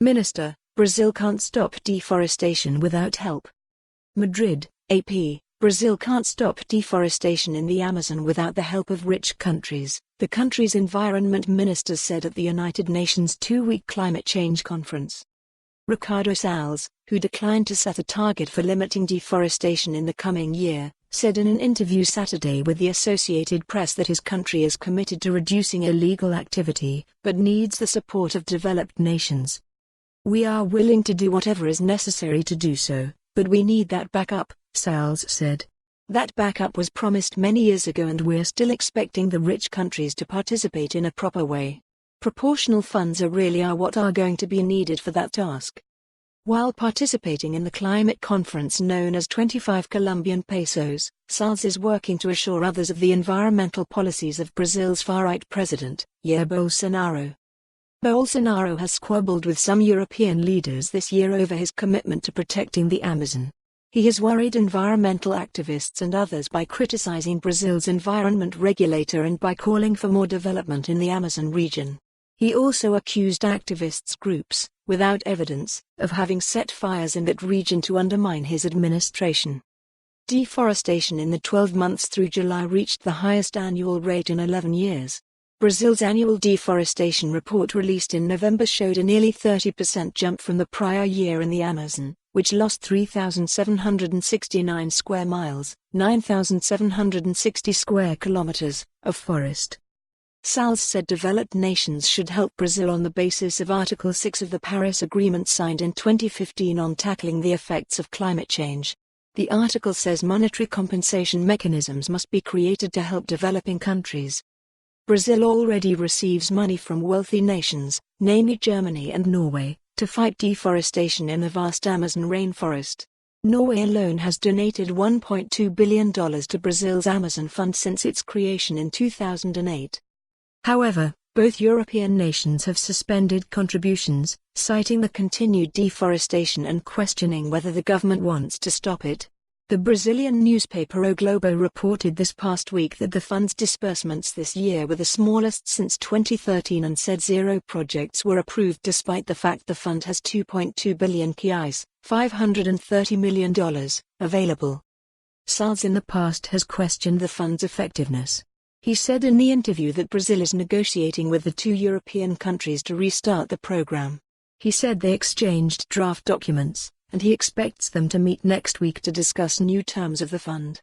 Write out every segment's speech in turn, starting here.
Minister, Brazil can't stop deforestation without help. Madrid, AP. Brazil can't stop deforestation in the Amazon without the help of rich countries, the country's environment minister said at the United Nations two-week climate change conference. Ricardo Salles, who declined to set a target for limiting deforestation in the coming year, said in an interview Saturday with the Associated Press that his country is committed to reducing illegal activity, but needs the support of developed nations. "We are willing to do whatever is necessary to do so, but we need that backup," Salles said. "That backup was promised many years ago and we're still expecting the rich countries to participate in a proper way. Proportional funds are what are going to be needed for that task." While participating in the climate conference known as 25 Colombian pesos, Salles is working to assure others of the environmental policies of Brazil's far-right president, Jair Bolsonaro. Bolsonaro has squabbled with some European leaders this year over his commitment to protecting the Amazon. He has worried environmental activists and others by criticizing Brazil's environment regulator and by calling for more development in the Amazon region. He also accused activists groups, without evidence, of having set fires in that region to undermine his administration. Deforestation in the 12 months through July reached the highest annual rate in 11 years. Brazil's annual deforestation report released in November showed a nearly 30% jump from the prior year in the Amazon, which lost 3,769 square miles, 9,760 square kilometers, of forest. Salles said developed nations should help Brazil on the basis of Article 6 of the Paris Agreement signed in 2015 on tackling the effects of climate change. The article says monetary compensation mechanisms must be created to help developing countries. Brazil already receives money from wealthy nations, namely Germany and Norway, to fight deforestation in the vast Amazon rainforest. Norway alone has donated $1.2 billion to Brazil's Amazon Fund since its creation in 2008. However, both European nations have suspended contributions, citing the continued deforestation and questioning whether the government wants to stop it. The Brazilian newspaper O Globo reported this past week that the fund's disbursements this year were the smallest since 2013 and said 0 projects were approved despite the fact the fund has 2.2 billion reais, $530 million, available. Salles in the past has questioned the fund's effectiveness. He said in the interview that Brazil is negotiating with the 2 European countries to restart the program. He said they exchanged draft documents, and he expects them to meet next week to discuss new terms of the fund.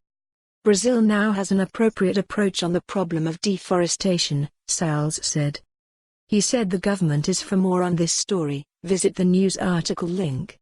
Brazil now has an appropriate approach on the problem of deforestation, Salles said. He said the government is for more on this story. Visit the news article link.